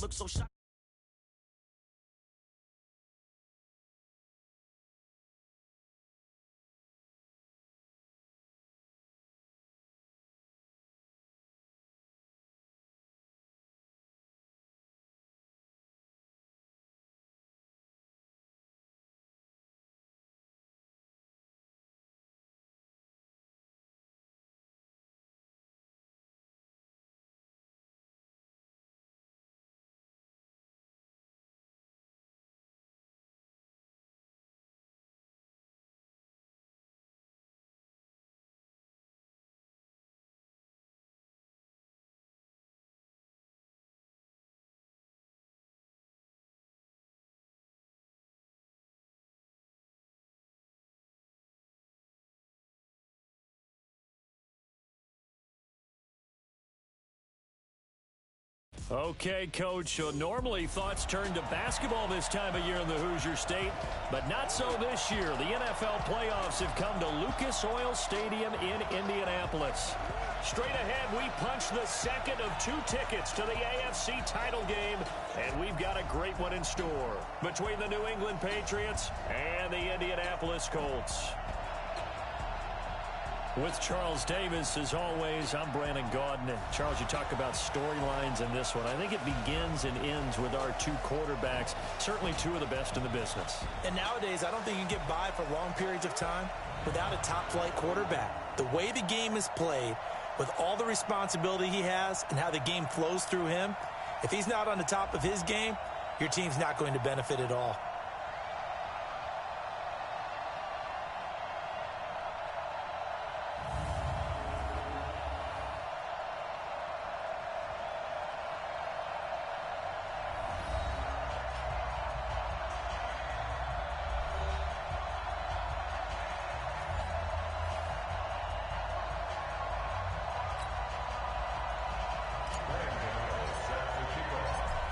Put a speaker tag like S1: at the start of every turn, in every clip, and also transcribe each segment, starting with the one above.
S1: Look so shy.
S2: Okay, Coach, so normally thoughts turn to basketball this time of year in the Hoosier State, but not so this year. The NFL playoffs have come to Lucas Oil Stadium in Indianapolis. Straight ahead, we punch the second of 2 tickets to the AFC title game, and we've got a great one in store between the New England Patriots and the Indianapolis Colts. With Charles Davis, as always, I'm Brandon Gaudin. And Charles, you talk about storylines in this one. I think it begins and ends with our 2 quarterbacks, certainly 2 of the best in the business.
S3: And nowadays, I don't think you can get by for long periods of time without a top-flight quarterback. The way the game is played, with all the responsibility he has and how the game flows through him, if he's not on the top of his game, your team's not going to benefit at all.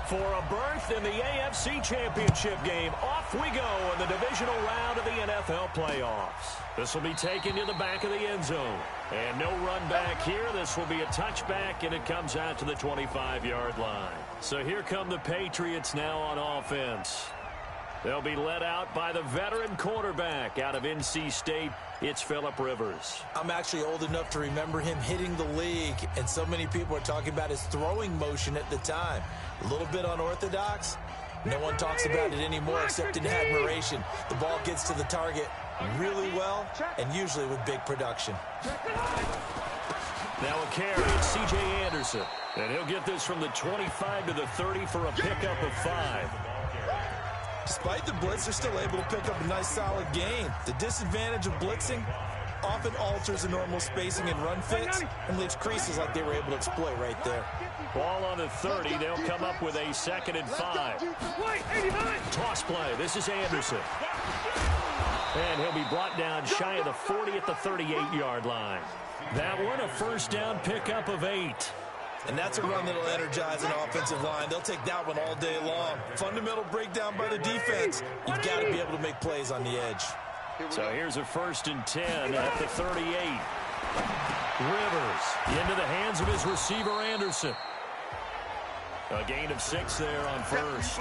S2: For a berth in the AFC Championship game, off we go in the divisional round of the NFL playoffs. This will be taken to the back of the end zone. And no run back here. This will be a touchback, and it comes out to the 25-yard line. So here come the Patriots now on offense. They'll be led out by the veteran quarterback out of NC State. It's Phillip Rivers.
S3: I'm actually old enough to remember him hitting the league, and so many people are talking about his throwing motion at the time. A little bit unorthodox. No one talks about it anymore except in admiration. The ball gets to the target really well and usually with big production.
S2: Now a carry, it's C.J. Anderson. And he'll get this from the 25 to the 30 for a pickup of 5.
S3: Despite the blitz, they're still able to pick up a nice solid gain. The disadvantage of blitzing often alters the normal spacing and run fits and leaves creases like they were able to exploit right there.
S2: Ball on the 30. They'll come up with a 2nd and 5. Toss play. This is Anderson. And he'll be brought down shy of the 40 at the 38-yard line. That one, a first down pickup of 8.
S3: And that's a run that'll energize an offensive line. They'll take that one all day long. Fundamental breakdown by the defense. You've got to be able to make plays on the edge.
S2: So here's a 1st and 10 at the 38. Rivers into the hands of his receiver, Anderson. A gain of 6 there on first.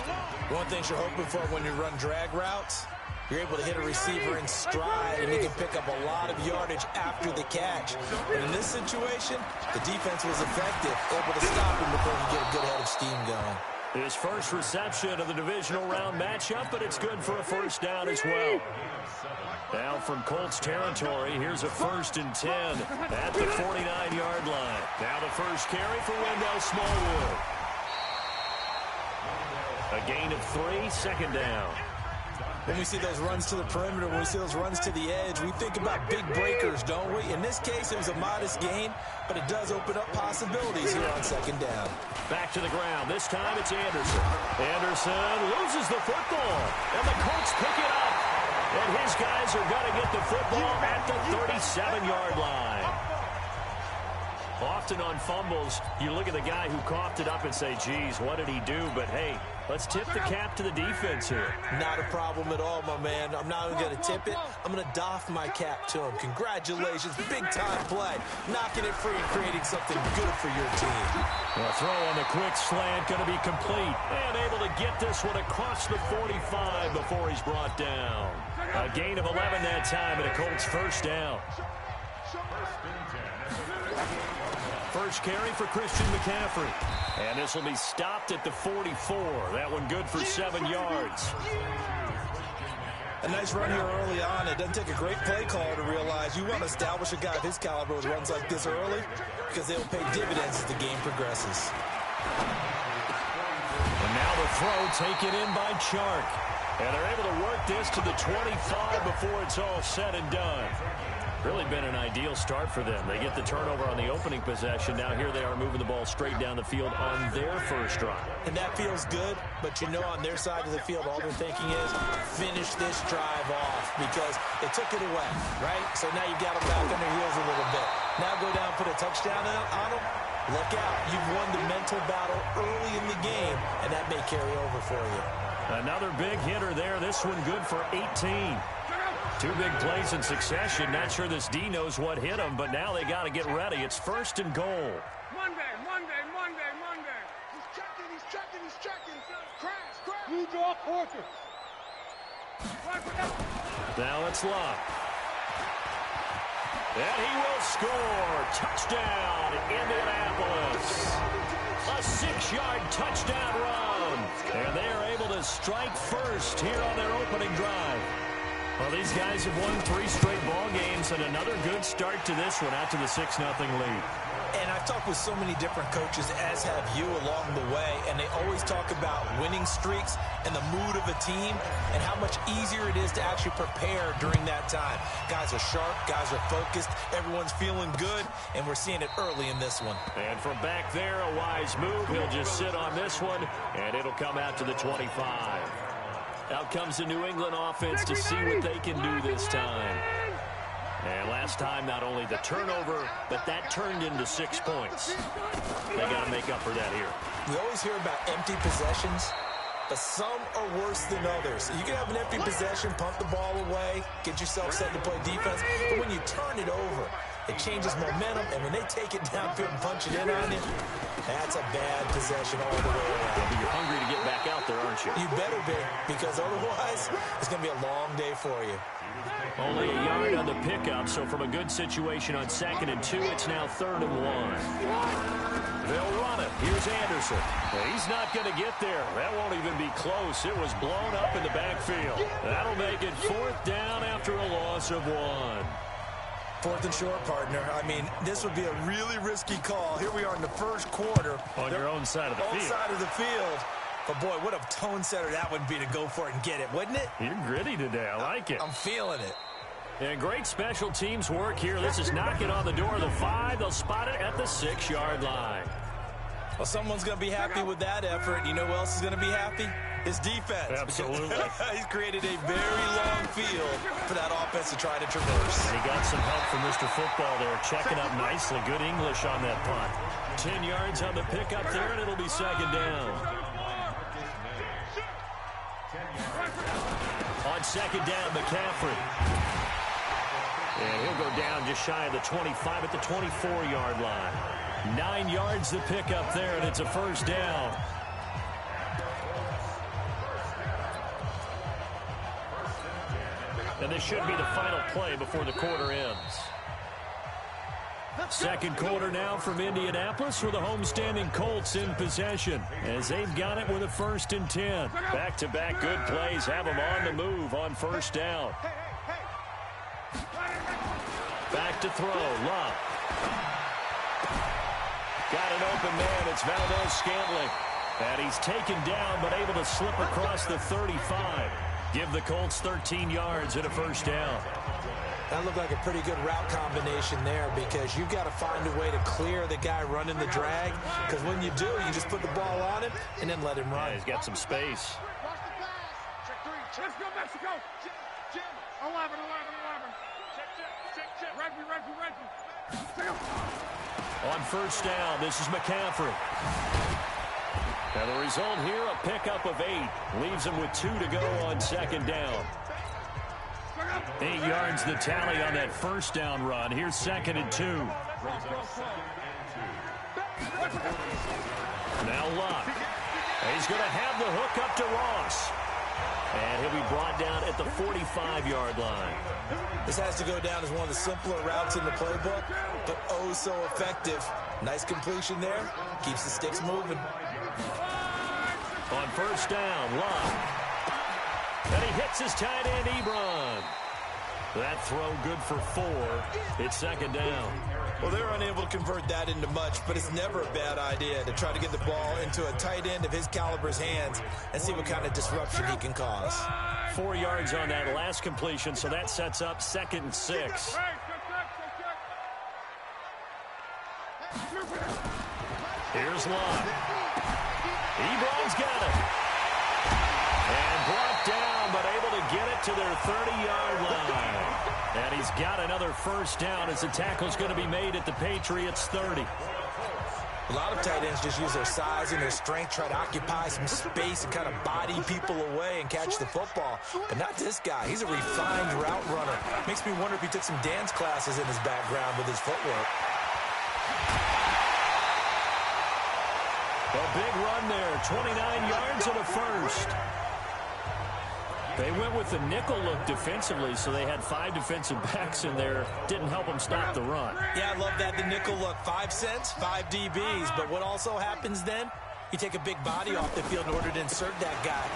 S3: One thing you're hoping for when you run drag routes, you're able to hit a receiver in stride, and he can pick up a lot of yardage after the catch. But in this situation, the defense was effective, able to stop him before he get a good head of steam going.
S2: His first reception of the divisional round matchup, but it's good for a first down as well. Now from Colts territory, here's a 1st and 10 at the 49-yard line. Now the first carry for Wendell Smallwood. A gain of 3, 2nd down.
S3: When we see those runs to the perimeter, when we see those runs to the edge, we think about big breakers, don't we? In this case, it was a modest gain, but it does open up possibilities here on 2nd down.
S2: Back to the ground. This time it's Anderson. Anderson loses the football, and the Colts pick it up. And his guys are going to get the football at the 37-yard line. Often on fumbles, you look at the guy who coughed it up and say, geez, what did he do? But, hey, let's tip the cap to the defense here.
S3: Not a problem at all, my man. I'm not even going to tip it. I'm going to doff my cap to him. Congratulations. Big-time play. Knocking it free and creating something good for your team.
S2: The throw on the quick slant going to be complete. And able to get this one across the 45 before he's brought down. A gain of 11 that time, and a Colts first down. First carry for Christian McCaffrey. And this will be stopped at the 44. That one good for 7 yards.
S3: A nice run here early on. It doesn't take a great play caller to realize you want to establish a guy of his caliber with runs like this early because they'll pay dividends as the game progresses.
S2: And now the throw taken in by Chark. And they're able to work this to the 25 before it's all said and done. Really been an ideal start for them. They get the turnover on the opening possession. Now here they are moving the ball straight down the field on their first drive.
S3: And that feels good, but you know on their side of the field, all they're thinking is finish this drive off because they took it away, right? So now you've got them back on their heels a little bit. Now go down, put a touchdown on them. Look out. You've won the mental battle early in the game, and that may carry over for you.
S2: Another big hitter there. This one good for 18. 2 big plays in succession. Not sure this D knows what hit him, but now they got to get ready. It's first and goal.
S1: Monday. He's checking. Crash. You draw quarter.
S2: Now it's Love. And he will score. Touchdown, Indianapolis. A 6-yard touchdown run. And they are able to strike first here on their opening drive. Well, these guys have won 3 straight ball games, and another good start to this one out to the 6-0 lead.
S3: And I've talked with so many different coaches, as have you, along the way, and they always talk about winning streaks and the mood of a team and how much easier it is to actually prepare during that time. Guys are sharp, guys are focused, everyone's feeling good, and we're seeing it early in this one.
S2: And from back there, a wise move. He'll just sit on this one, and it'll come out to the 25. Out comes the New England offense to see what they can do this time. And last time, not only the turnover, but that turned into 6 points. They got to make up for that here.
S3: We always hear about empty possessions, but some are worse than others. You can have an empty possession, pump the ball away, get yourself set to play defense, but when you turn it over, it changes momentum, and when they take it downfield and punch it in on you, that's a bad possession all the way around.
S2: Yeah, but you're hungry to get back out there, aren't you?
S3: You better be, because otherwise, it's going to be a long day for you.
S2: Only a yard on the pickup, so from a good situation on 2nd and 2, it's now 3rd and 1. They'll run it. Here's Anderson. He's not going to get there. That won't even be close. It was blown up in the backfield. That'll make it 4th down after a loss of 1.
S3: 4th and short, partner. I mean, this would be a really risky call. Here we are in the first quarter.
S2: On your own side of the field.
S3: Own side of the field. But, boy, what a tone setter that would be to go for it and get it, wouldn't it?
S2: You're gritty today. I like it.
S3: I'm feeling it.
S2: And great special teams work here. This is knocking on the door of the 5. They'll spot it at the 6-yard line.
S3: Well, someone's going to be happy with that effort. You know who else is going to be happy? His defense.
S2: Absolutely.
S3: He's created a very long field for that offense to try to traverse.
S2: And he got some help from Mr. Football there, checking up nicely. Good English on that punt. 10 yards on the pickup there, and it'll be 2nd down. On 2nd down, McCaffrey. And he'll go down just shy of the 25 at the 24-yard line. 9 yards the pickup there, and it's a 1st down. And this should be the final play before the quarter ends. 2nd quarter now from Indianapolis with the homestanding Colts in possession as they've got it with a 1st and 10. Back-to-back good plays have them on the move on 1st down. Back to throw. Love. Got an open man. It's Valdez-Scantling. And he's taken down but able to slip across the 35. Give the Colts 13 yards and a 1st down.
S3: That looked like a pretty good route combination there because you've got to find a way to clear the guy running the drag because when you do, you just put the ball on him and then let him run.
S2: Yeah, he's got some space.
S1: Let's go, Mexico. Jim. 11. Reggie.
S2: On first down, this is McCaffrey. And the result here, a pickup of 8. Leaves him with 2 to go on second down. 8 yards the tally on that first down run. Here's 2nd and 2. Now Luck. He's going to have the hook up to Ross. And he'll be brought down at the 45-yard line.
S3: This has to go down as one of the simpler routes in the playbook, but oh so effective. Nice completion there. Keeps the sticks moving.
S2: On first down, Luck. And he hits his tight end, Ebron. That throw good for 4. It's 2nd down.
S3: Well, they're unable to convert that into much, but it's never a bad idea to try to get the ball into a tight end of his caliber's hands and see what kind of disruption he can cause.
S2: 4 yards on that last completion, so that sets up 2nd and 6. Here's Luck. Ebron's got it. And brought down, but able to get it to their 30-yard line. And he's got another first down as the tackle's going to be made at the Patriots' 30.
S3: A lot of tight ends just use their size and their strength, try to occupy some space and kind of body people away and catch the football. But not this guy. He's a refined route runner. Makes me wonder if he took some dance classes in his background with his footwork.
S2: A big run there, 29 yards and a first. They went with the nickel look defensively, so they had 5 defensive backs in there. Didn't help them stop the run.
S3: Yeah, I love that, the nickel look. 5 cents, 5 DBs. But what also happens then? You take a big body off the field in order to insert that guy.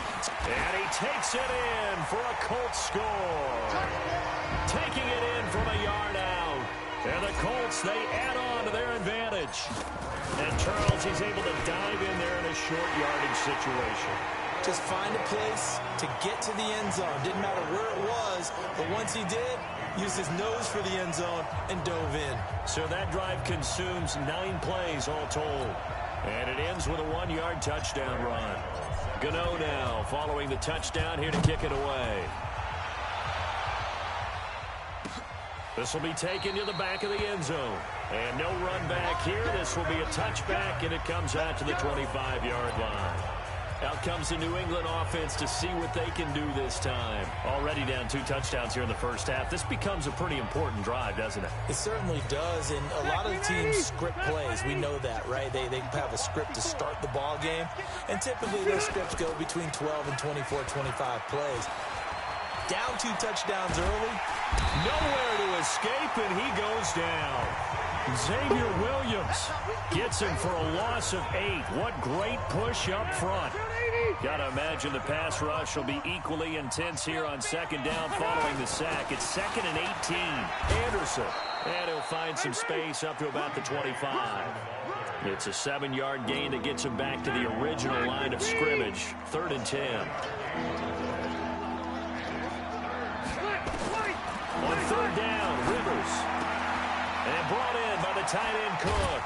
S2: And he takes it in for a Colts score. Taking it in from a yard out. And the Colts, they add on to their advantage. And Charles, he's able to dive in there in a short yardage situation.
S3: Just find a place to get to the end zone. Didn't matter where it was, but once he did, used his nose for the end zone and dove in.
S2: So that drive consumes 9 plays all told. And it ends with a 1-yard touchdown run. Gano now following the touchdown here to kick it away. This will be taken to the back of the end zone. And no run back here. This will be a touchback, and it comes out to the 25-yard line. Out comes the New England offense to see what they can do this time. Already down 2 touchdowns here in the first half. This becomes a pretty important drive, doesn't it?
S3: It certainly does, and a lot of the teams script plays. We know that, right? They have a script to start the ball game, and typically those scripts go between 12 and 24, 25 plays. Down 2 touchdowns early.
S2: Nowhere to escape, and he goes down. Xavier Williams gets him for a loss of 8. What great push up front. Got to imagine the pass rush will be equally intense here on 2nd down following the sack. It's 2nd and 18. Anderson. And he'll find some space up to about the 25. It's a 7-yard gain that gets him back to the original line of scrimmage. 3rd and 10. On 3rd down, Rivers. And brought in by the tight end Cook.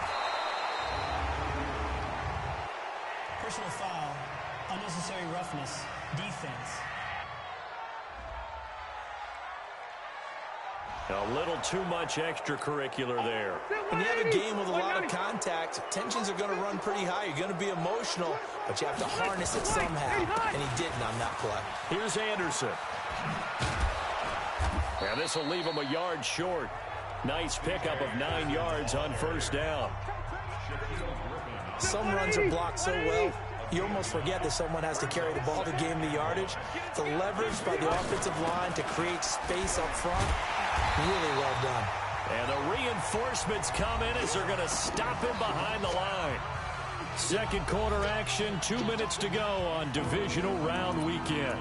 S4: Personal foul, unnecessary roughness, defense.
S2: A little too much extracurricular there.
S3: When you have a game with a lot of contact, tensions are going to run pretty high. You're going to be emotional, but you have to harness it somehow. And he didn't on that play.
S2: Here's Anderson. And this will leave him a yard short. Nice pickup of 9 yards on 1st down.
S3: Some runs are blocked so well, you almost forget that someone has to carry the ball to gain the yardage. The leverage by the offensive line to create space up front, really well done.
S2: And the reinforcements come in as they're going to stop him behind the line. 2nd quarter action, 2 minutes to go on divisional round weekend.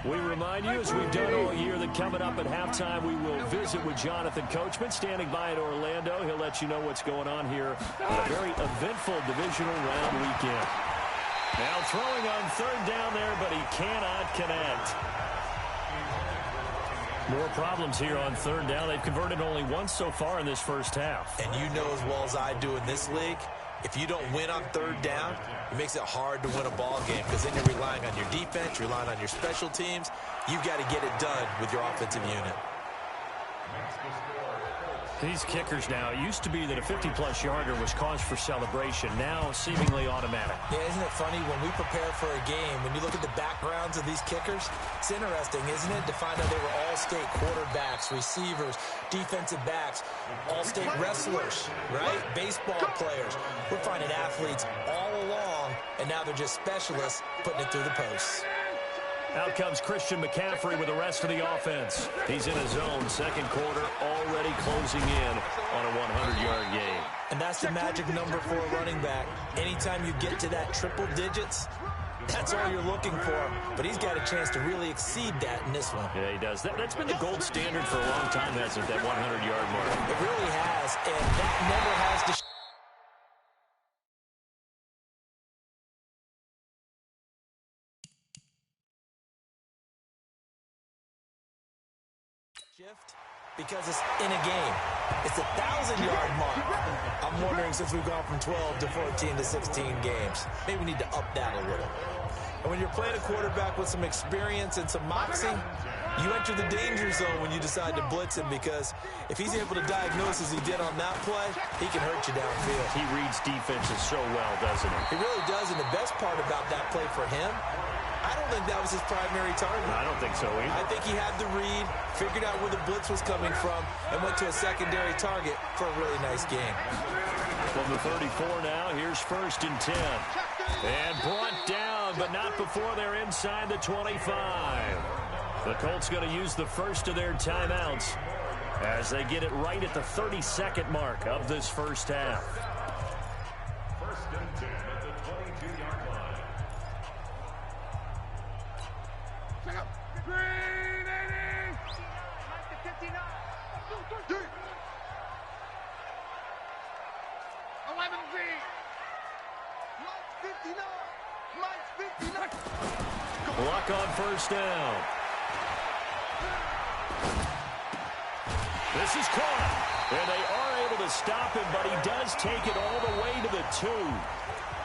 S2: We remind you, as we've done all year, that coming up at halftime, we will visit with Jonathan Coachman, standing by in Orlando. He'll let you know what's going on here on a very eventful divisional round weekend. Now throwing on 3rd down there, but he cannot connect. More problems here on 3rd down. They've converted only once so far in this first half.
S3: And you know as well as I do in this league, if you don't win on 3rd down, it makes it hard to win a ball game because then you're relying on your defense, you're relying on your special teams. You've got to get it done with your offensive unit.
S2: These kickers now, it used to be that a 50-plus yarder was cause for celebration. Now, seemingly automatic.
S3: Yeah, isn't it funny when we prepare for a game, when you look at the backgrounds of these kickers, it's interesting, isn't it, to find out they were all-state quarterbacks, receivers, defensive backs, all-state wrestlers, right? Baseball players. We're finding athletes all along, and now they're just specialists putting it through the posts.
S2: Out comes Christian McCaffrey with the rest of the offense. He's in his zone, second quarter, already closing in on a 100-yard game.
S3: And that's the magic number for a running back. Anytime you get to that triple digits, that's all you're looking for. But he's got a chance to really exceed that in this one.
S2: Yeah, he does. That's been the gold standard for a long time, hasn't it, that 100-yard mark?
S3: It really has, and that never has to shift because it's in a game. It's a 1,000-yard mark. I'm wondering, since we've gone from 12 to 14 to 16 games, maybe we need to up that a little. And when you're playing a quarterback with some experience and some moxie, you enter the danger zone when you decide to blitz him, because if he's able to diagnose as he did on that play, he can hurt you downfield.
S2: He reads defenses so well, doesn't he?
S3: He really does, and the best part about that play for him, I don't think that was his primary target.
S2: I don't think so either.
S3: I think he had the read, figured out where the blitz was coming from, and went to a secondary target for a really nice game.
S2: From the 34 now, here's 1st and 10. And brought down, but not before they're inside the 25. The Colts going to use the first of their timeouts as they get it right at the 32nd mark of this first half.
S5: 1st and 10 at the 22-yard line.
S1: Green 80! 59! 11Z! Mike's 59! Mike's 59!
S2: Luck on first down. This is caught. And they are able to stop him, but he does take it all the way to the 2.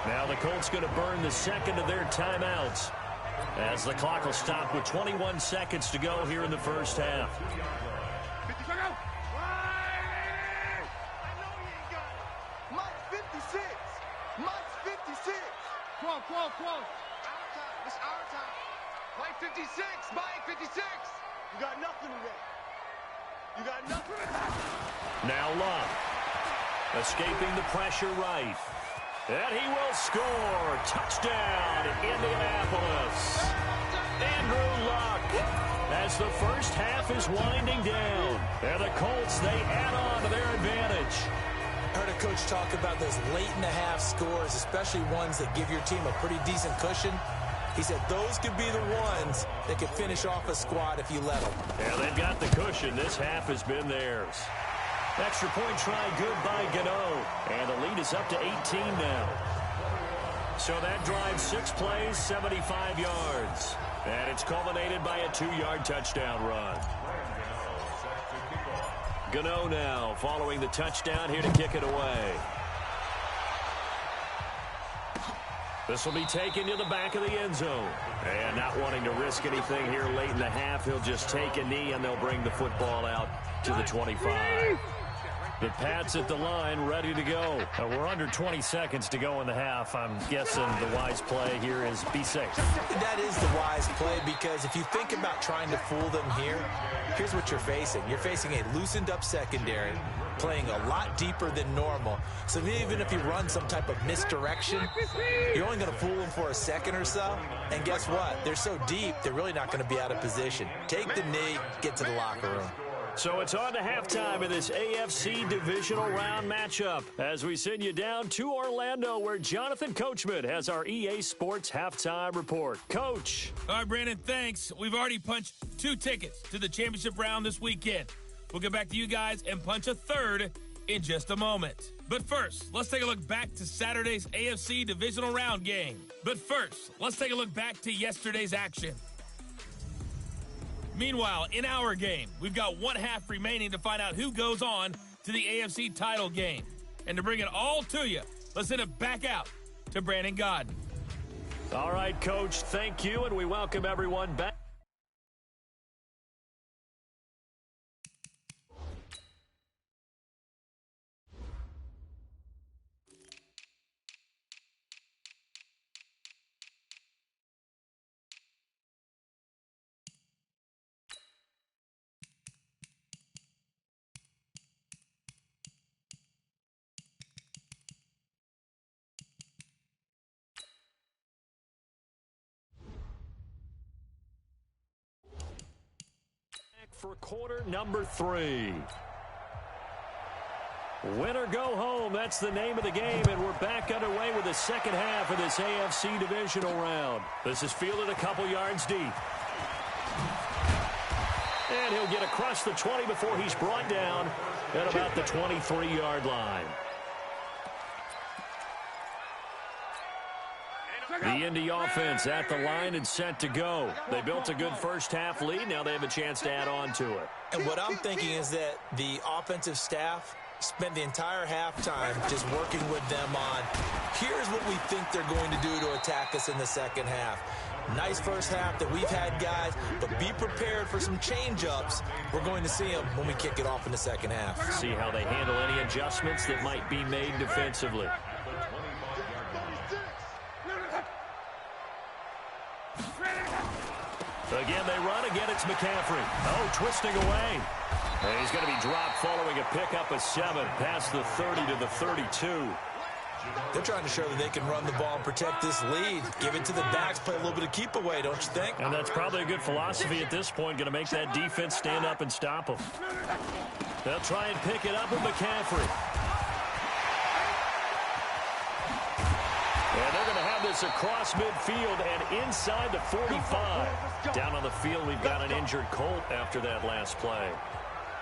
S2: Now the Colts going to burn the second of their timeouts, as the clock will stop with 21 seconds to go here in the first half.
S1: 50 go! Mike's 56! Mike's 56! Quote. Our time. It's our time. Mike 56! Mike 56! You got nothing today. You got nothing today.
S2: Now Luck, escaping the pressure right. And he will score. Touchdown, Indianapolis. Andrew Luck, as the first half is winding down. And the Colts, they add on to their advantage.
S3: I heard a coach talk about those late-in-the-half scores, especially ones that give your team a pretty decent cushion. He said those could be the ones that could finish off a squad if you let them.
S2: Yeah, they've got the cushion. This half has been theirs. Extra point try good by Gano. And the lead is up to 18 now. So that drives 6 plays, 75 yards. And it's culminated by a 2-yard touchdown run. Gano now following the touchdown here to kick it away. This will be taken to the back of the end zone. And not wanting to risk anything here late in the half, he'll just take a knee and they'll bring the football out to the 25. The Pats at the line, ready to go. We're under 20 seconds to go in the half. I'm guessing the wise play here is be safe.
S3: That is the wise play, because if you think about trying to fool them here, here's what you're facing. You're facing a loosened up secondary, playing a lot deeper than normal. So even if you run some type of misdirection, you're only going to fool them for a second or so. And guess what? They're so deep, they're really not going to be out of position. Take the knee, get to the locker room.
S2: So it's on to halftime in this AFC divisional round matchup as we send you down to Orlando, where Jonathan Coachman has our EA Sports halftime report. Coach.
S6: All right, Brandon, thanks. We've already punched 2 tickets to the championship round this weekend. We'll get back to you guys and punch a third in just a moment. But first, let's take a look back to Saturday's AFC divisional round game. But first, let's take a look back to yesterday's action. Meanwhile, in our game, we've got 1 half remaining to find out who goes on to the AFC title game. And to bring it all to you, let's send it back out to Brandon Godden.
S2: All right, Coach, thank you, and we welcome everyone back. for quarter number 3. Win or go home, that's the name of the game, and we're back underway with the second half of this AFC divisional round. This is fielded a couple yards deep. And he'll get across the 20 before he's brought down at about the 23-yard line. The Indy offense at the line and set to go. They built a good first-half lead. Now they have a chance to add on to it.
S3: And what I'm thinking is that the offensive staff spend the entire halftime just working with them on, here's what we think they're going to do to attack us in the second half. Nice first half that we've had, guys, but be prepared for some change-ups. We're going to see them when we kick it off in the second half.
S2: See how they handle any adjustments that might be made defensively. Again, they run. Again, it's McCaffrey. Oh, twisting away. And he's going to be dropped following a pickup of 7 past the 30 to the 32.
S3: They're trying to show that they can run the ball and protect this lead. Give it to the backs, play a little bit of keep away, don't you think?
S2: And that's probably a good philosophy at this point, going to make that defense stand up and stop them. They'll try and pick it up with McCaffrey. And they're going to have this across midfield and inside the 45. Down on the field, we've got an injured Colt after that last play.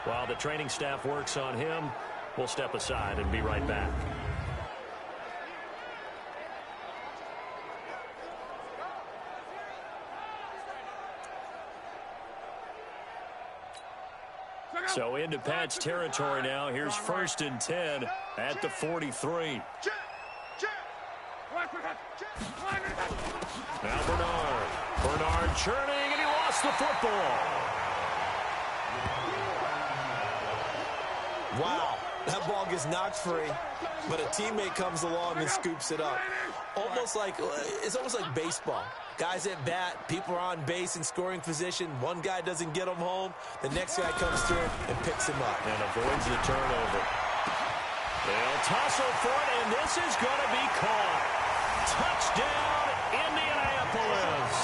S2: While the training staff works on him, we'll step aside and be right back. So into Pat's territory now. Here's 1st and 10 at the 43. Now Bernard. Bernard churning, and he lost the football.
S3: Wow, that ball gets knocked free, but a teammate comes along and scoops it up. It's almost like baseball. Guys at bat, people are on base in scoring position. One guy doesn't get him home. The next guy comes through and picks him up.
S2: And avoids the turnover. They'll tussle for it, and this is going to be caught. Touchdown, Indianapolis.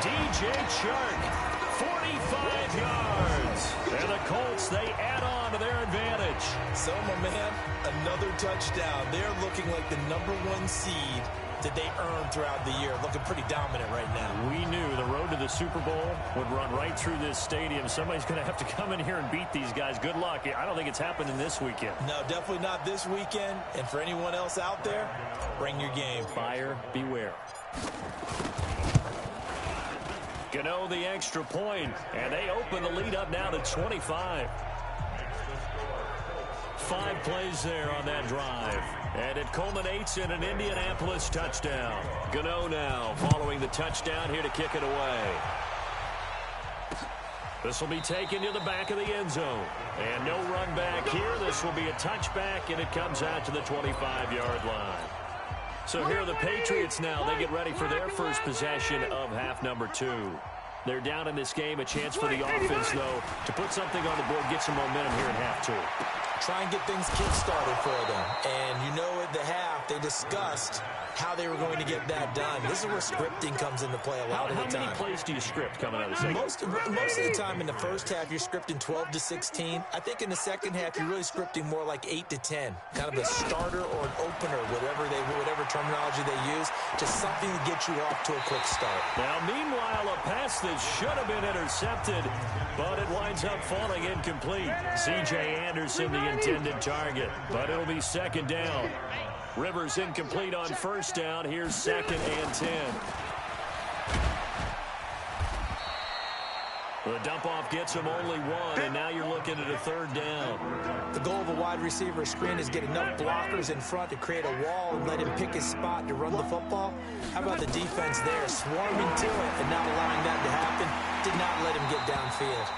S2: DJ Chark, 45 yards. And the Colts, they add on to their advantage.
S3: So, my man, another touchdown. They're looking like the #1 seed that they earned throughout the year. Looking pretty dominant right now.
S2: We knew the road to the Super Bowl would run right through this stadium. Somebody's going to have to come in here and beat these guys. Good luck. I don't think it's happening this weekend.
S3: No, definitely not this weekend. And for anyone else out there, bring your game.
S2: Buyer beware. Gano the extra point, and they open the lead up now to 25. 5 plays there on that drive. And it culminates in an Indianapolis touchdown. Gano now following the touchdown here to kick it away. This will be taken to the back of the end zone. And no run back here. This will be a touchback, and it comes out to the 25-yard line. So here are the Patriots now. They get ready for their first possession of half number 2. They're down in this game. A chance for the offense, though, to put something on the board, get some momentum here in half 2.
S3: Try and get things kick-started for them. And you know at the half, they discussed how they were going to get that done. This is where scripting comes into play a lot of the time.
S2: How many plays do you script coming out of the second?
S3: Most of the time in the first half, you're scripting 12 to 16. I think in the second half, you're really scripting more like 8 to 10. Kind of a starter or an opener, whatever terminology they use. Just something to get you off to a quick start.
S2: Now, meanwhile, a pass that should have been intercepted, but it winds up falling incomplete. C.J. Anderson, the intended target, but it'll be second down. Rivers incomplete on first down. Here's 2nd and 10. The dump-off gets him only 1, and now you're looking at a 3rd down.
S3: The goal of a wide receiver screen is get enough blockers in front to create a wall and let him pick his spot to run the football. How about the defense there, swarming to it and not allowing that to happen? Did not let him get downfield.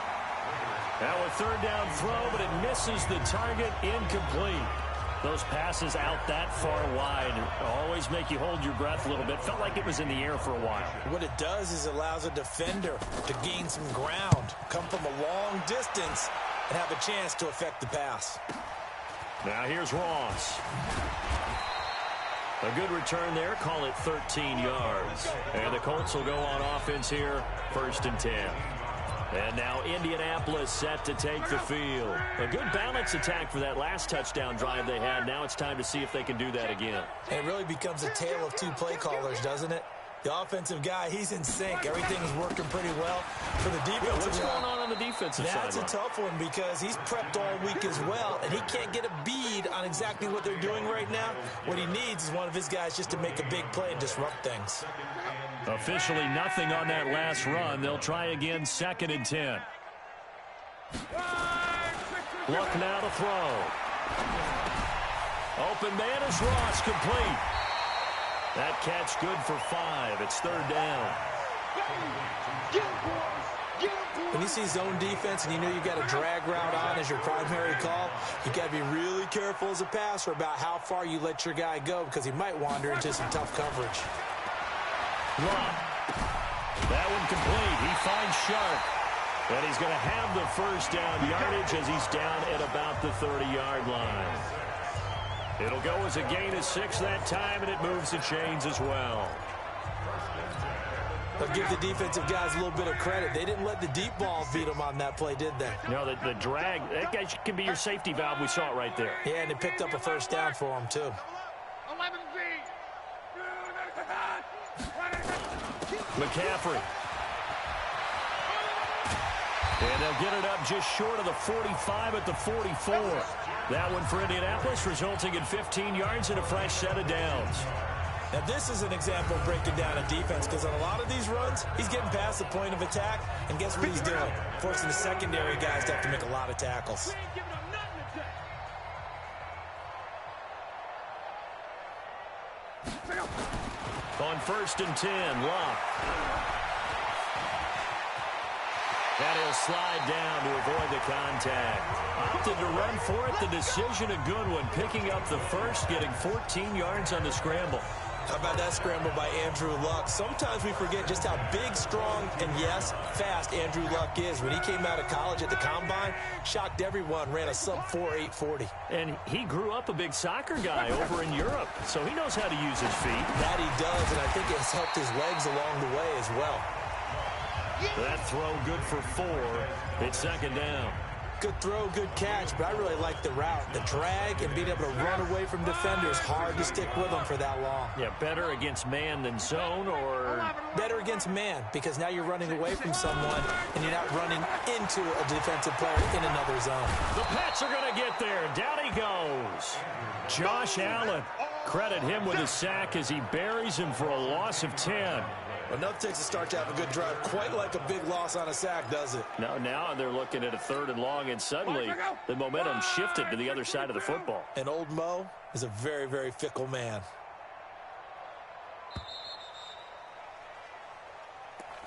S2: Now a 3rd down throw, but it misses the target, incomplete. Those passes out that far wide always make you hold your breath a little bit. Felt like it was in the air for a while.
S3: What it does is allows a defender to gain some ground, come from a long distance, and have a chance to affect the pass.
S2: Now here's Ross. A good return there. Call it 13 yards. And the Colts will go on offense here, 1st and 10. And now Indianapolis set to take the field. A good balance attack for that last touchdown drive they had. Now it's time to see if they can do that again.
S3: And it really becomes a tale of two play callers, doesn't it? The offensive guy, he's in sync. Everything's working pretty well. For the defensive
S2: What's going on the defensive side?
S3: That's a tough one because he's prepped all week as well, and he can't get a bead on exactly what they're doing right now. What he needs is one of his guys just to make a big play and disrupt things.
S2: Officially nothing on that last run. They'll try again, 2nd and 10. Look now to throw. Open man is Ross, complete. That catch good for 5. It's 3rd down.
S3: When you see zone defense and you know you got a drag route on as your primary call, you got to be really careful as a passer about how far you let your guy go because he might wander into some tough coverage.
S2: Long. That one complete. He finds Sharp. And he's going to have the first down yardage as he's down at about the 30-yard line. It'll go as a gain of 6 that time, and it moves the chains as well.
S3: I'll give the defensive guys a little bit of credit. They didn't let the deep ball beat them on that play, did they?
S2: No, the drag, that guy can be your safety valve. We saw it right there.
S3: Yeah, and it picked up a first down for him, too.
S2: McCaffrey. And they'll get it up just short of the 45 at the 44. That one for Indianapolis, resulting in 15 yards and a fresh set of downs.
S3: Now, this is an example of breaking down a defense because on a lot of these runs, he's getting past the point of attack, and guess what he's doing? Forcing the secondary guys to have to make a lot of tackles.
S2: On 1st and 10, Locke. And he'll slide down to avoid the contact. Opted to run for it. The decision a good one. Picking up the first, getting 14 yards on the scramble.
S3: How about that scramble by Andrew Luck? Sometimes we forget just how big, strong, and yes, fast Andrew Luck is. When he came out of college at the Combine, shocked everyone, ran a sub-4.8 40.
S2: And he grew up a big soccer guy over in Europe, so he knows how to use his feet.
S3: That he does, and I think it's helped his legs along the way as well.
S2: That throw good for 4. It's 2nd down.
S3: Good throw, good catch, but I really like the route. The drag and being able to run away from defenders, hard to stick with them for that long.
S2: Yeah, better against man than zone, or?
S3: Better against man, because now you're running away from someone and you're not running into a defensive player in another zone.
S2: The Pats are going to get there. Down he goes. Josh Allen. Credit him with a sack as he buries him for a loss of 10.
S3: Enough takes a start to have a good drive. Quite like a big loss on a sack, does it?
S2: No, now they're looking at a 3rd and long, and suddenly the momentum shifted to the other side of the football.
S3: And old Mo is a very, very fickle man.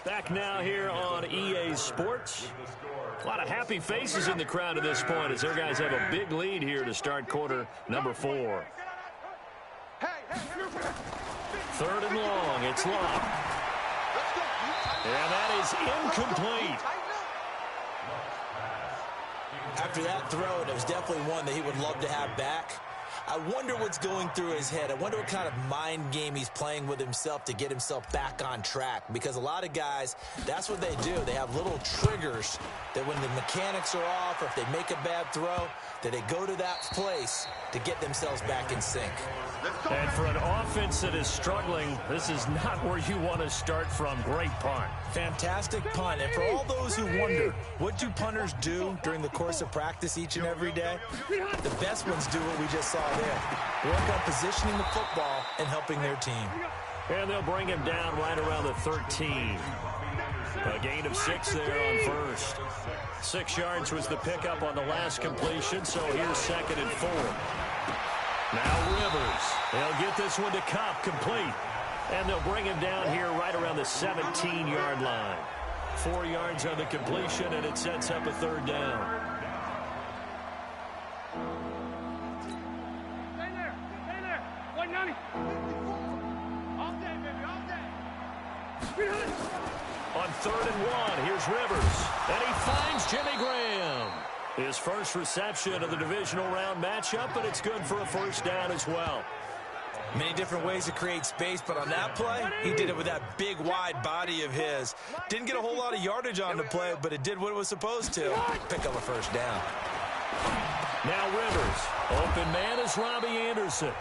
S2: Back now here on EA Sports. A lot of happy faces in the crowd at this point as their guys have a big lead here to start quarter number 4. 3rd and long. It's Locke. And that is incomplete.
S3: After that throw, it was definitely one that he would love to have back. I wonder what's going through his head. I wonder what kind of mind game he's playing with himself to get himself back on track. Because a lot of guys, that's what they do. They have little triggers that when the mechanics are off or if they make a bad throw, that they go to that place to get themselves back in sync.
S2: And for an offense that is struggling, this is not where you want to start from. Great punt.
S3: Fantastic punt. And for all those who wonder, what do punters do during the course of practice each and every day? The best ones do what we just saw there. Work on positioning the football and helping their team.
S2: And they'll bring him down right around the 13. A gain of 6 there on 1st. 6 yards was the pickup on the last completion, so here's 2nd and 4. Now Rivers. They'll get this one to Cup, complete. And they'll bring him down here right around the 17-yard line. 4 yards on the completion, and it sets up a 3rd down.
S1: Stay there. 190. All day, baby, all day.
S2: On 3rd and 1, here's Rivers. And he finds Jimmy Graham. His first reception of the divisional round matchup, but it's good for a first down as well.
S3: Many different ways to create space, but on that play, he did it with that big, wide body of his. Didn't get a whole lot of yardage on the play, but it did what it was supposed to. Pick up a first down.
S2: Now Rivers. Open man is Robbie Anderson.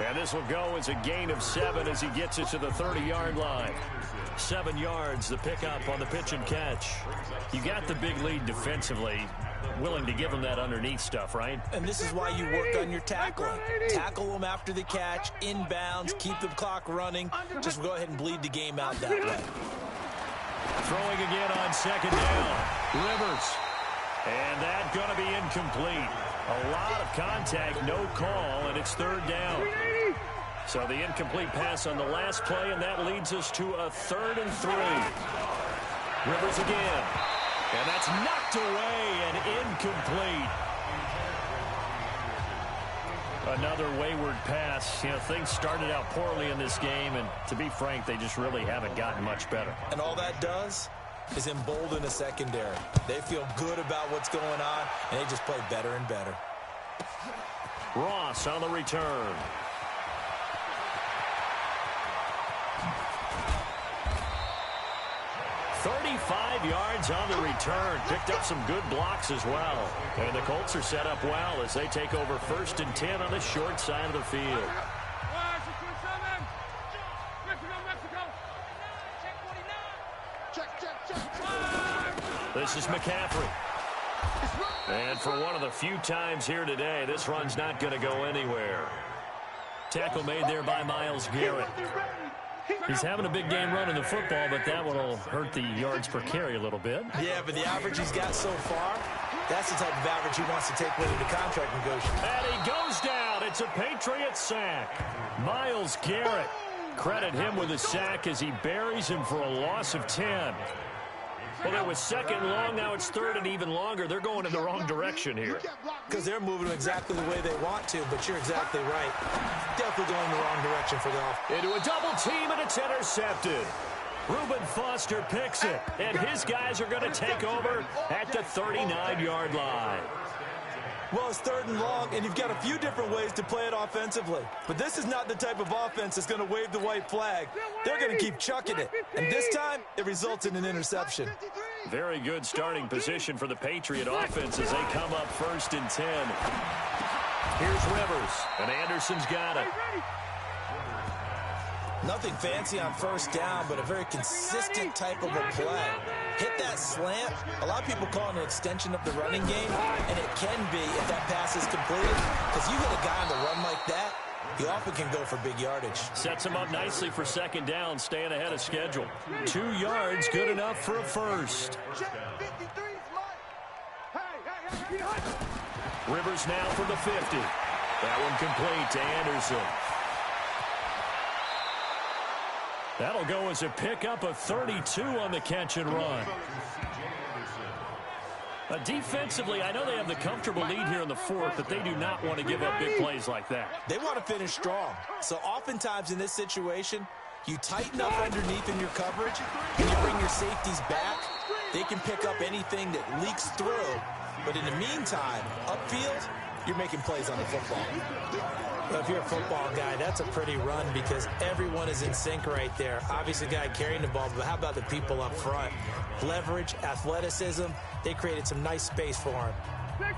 S2: And this will go as a gain of 7 as he gets it to the 30-yard line. 7 yards, the pickup on the pitch and catch. You got the big lead defensively. Willing to give him that underneath stuff, right?
S3: And this is why you work on your tackling. Tackle them after the catch, inbounds, keep the clock running. Just go ahead and bleed the game out that way.
S2: Throwing again on second down. Rivers. And that's going to be incomplete. A lot of contact, no call, and it's third down. So the incomplete pass on the last play, and that leads us to a 3rd and 3. Rivers again. And that's knocked away and incomplete. Another wayward pass. You know, things started out poorly in this game, and to be frank, they just really haven't gotten much better.
S3: And all that does is embolden the secondary. They feel good about what's going on, and they just play better and better.
S2: Ross on the return. "35 yards on the return." Picked up some good blocks as well. And the Colts are set up well as they take over 1st and 10 on the short side of the field. This is McCaffrey. And for one of the few times here today, this run's not going to go anywhere. Tackle made there by Myles Garrett. He's having a big game running the football, but that one will hurt the yards per carry a little bit.
S3: Yeah, but the average he's got so far, that's the type of average he wants to take with him to contract negotiations.
S2: And he goes down. It's a Patriots sack. Myles Garrett. Credit him with a sack as he buries him for a loss of 10. Well, that was 2nd and long. Now it's 3rd and even longer. They're going in the wrong direction here.
S3: Because they're moving exactly the way they want to, but you're exactly right. Definitely going in the wrong direction for the offense.
S2: Into a double team, and it's intercepted. Reuben Foster picks it, and his guys are going to take over at the 39-yard line.
S3: Well, it's 3rd and long, and you've got a few different ways to play it offensively. But this is not the type of offense that's going to wave the white flag. They're going to keep chucking it. And this time, it results in an interception.
S2: Very good starting position for the Patriot offense as they come up 1st and 10. Here's Rivers, and Anderson's got it.
S3: Nothing fancy on 1st down, but a very consistent type of a play. Hit that slant. A lot of people call it an extension of the running game, and it can be if that pass is completed. Because you hit a guy on the run like that, he often can go for big yardage.
S2: Sets him up nicely for 2nd down, staying ahead of schedule. 2 yards, good enough for a first. Rivers now from the 50. That one complete to Anderson. That'll go as a pickup of 32 on the catch and run. Defensively, I know they have the comfortable lead here in the 4th, but they do not want to give up big plays like that.
S3: They want to finish strong. So oftentimes in this situation, you tighten up underneath in your coverage, and you bring your safeties back. They can pick up anything that leaks through. But in the meantime, upfield, you're making plays on the football. Well, if you're a football guy, that's a pretty run because everyone is in sync right there. Obviously, the guy carrying the ball, but how about the people up front? Leverage, athleticism, they created some nice space for him.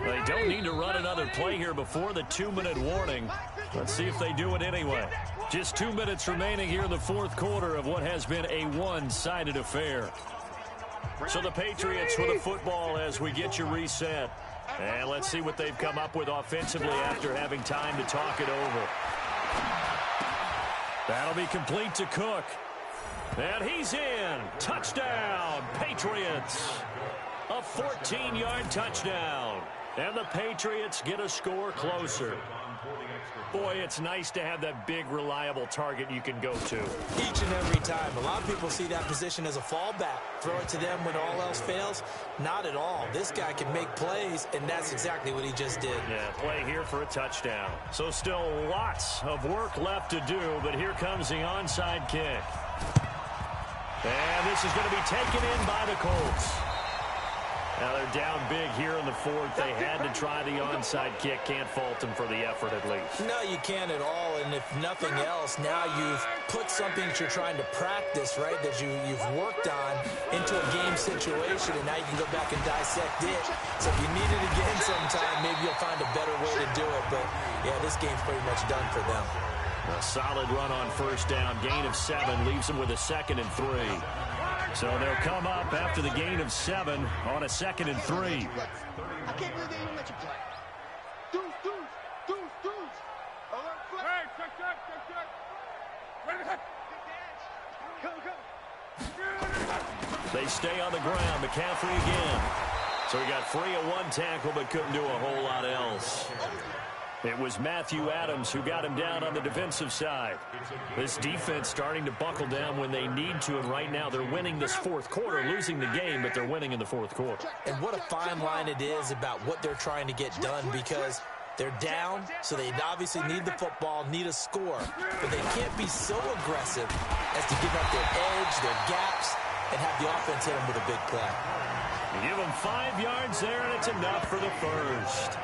S2: They don't need to run another play here before the 2-minute warning. Let's see if they do it anyway. Just 2 minutes remaining here in the 4th quarter of what has been a one-sided affair. So the Patriots with the football as we get you reset. And let's see what they've come up with offensively after having time to talk it over. That'll be complete to Cook. And he's in. Touchdown, Patriots. A 14-yard touchdown. And the Patriots get a score closer. Boy, it's nice to have that big, reliable target you can go to.
S3: Each and every time. A lot of people see that position as a fallback. Throw it to them when all else fails. Not at all. This guy can make plays, and that's exactly what he just did.
S2: Yeah, play here for a touchdown. So still lots of work left to do, but here comes the onside kick. And this is going to be taken in by the Colts. Now they're down big here in the fourth. They had to try the onside kick. Can't fault them for the effort at least.
S3: No, you can't at all. And if nothing else, now you've put something that you're trying to practice, right, that you've worked on into a game situation, and now you can go back and dissect it. So if you need it again sometime, maybe you'll find a better way to do it. But, yeah, this game's pretty much done for them.
S2: A solid run on first down. Gain of 7 leaves them with a 2nd and 3. So they'll come up after the gain of 7 on a 2nd and 3.
S1: I can't believe they even let you play. Deuce. Alert foot. Hey, check. Ready, go.
S2: They stay on the ground. McCaffrey again. So he got free of 1 tackle but couldn't do a whole lot else. It was Matthew Adams who got him down on the defensive side. This defense starting to buckle down when they need to, and right now they're winning this fourth quarter, losing the game, but they're winning in the fourth quarter.
S3: And what a fine line it is about what they're trying to get done, because they're down, so they obviously need the football, need a score, but they can't be so aggressive as to give up their edge, their gaps, and have the offense hit them with a big play.
S2: You give them 5 yards there, and it's enough for the first.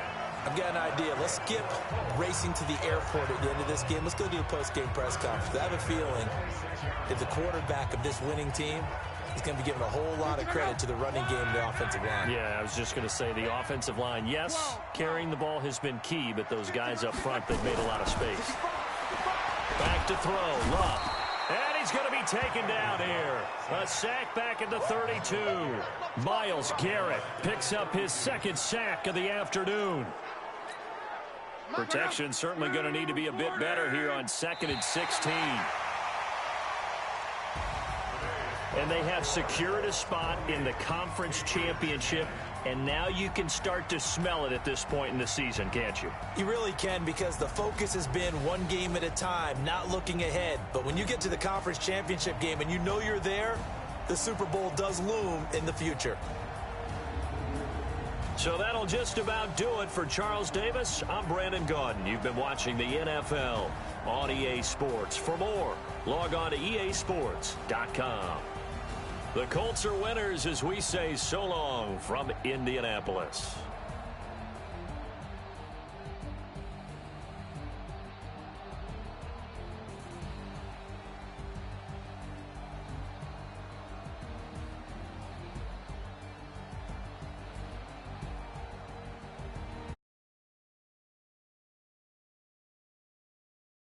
S3: I've got an idea. Let's skip racing to the airport at the end of this game. Let's go do a post-game press conference. I have a feeling that the quarterback of this winning team is going to be given a whole lot of credit to the running game and the offensive line.
S2: Yeah, I was just going to say the offensive line, yes, carrying the ball has been key, but those guys up front, they've made a lot of space. Back to throw, Love. And he's going to be taken down here. A sack back at the 32. Myles Garrett picks up his 2nd sack of the afternoon. Protection certainly going to need to be a bit better here on 2nd and 16. And they have secured a spot in the conference championship, and now you can start to smell it at this point in the season, can't you?
S3: You really can, because the focus has been one game at a time, not looking ahead. But when you get to the conference championship game and you know you're there, the Super Bowl does loom in the future.
S2: So that'll just about do it for Charles Davis. I'm Brandon Gaudin. You've been watching the NFL on EA Sports. For more, log on to easports.com. The Colts are winners as we say so long from Indianapolis.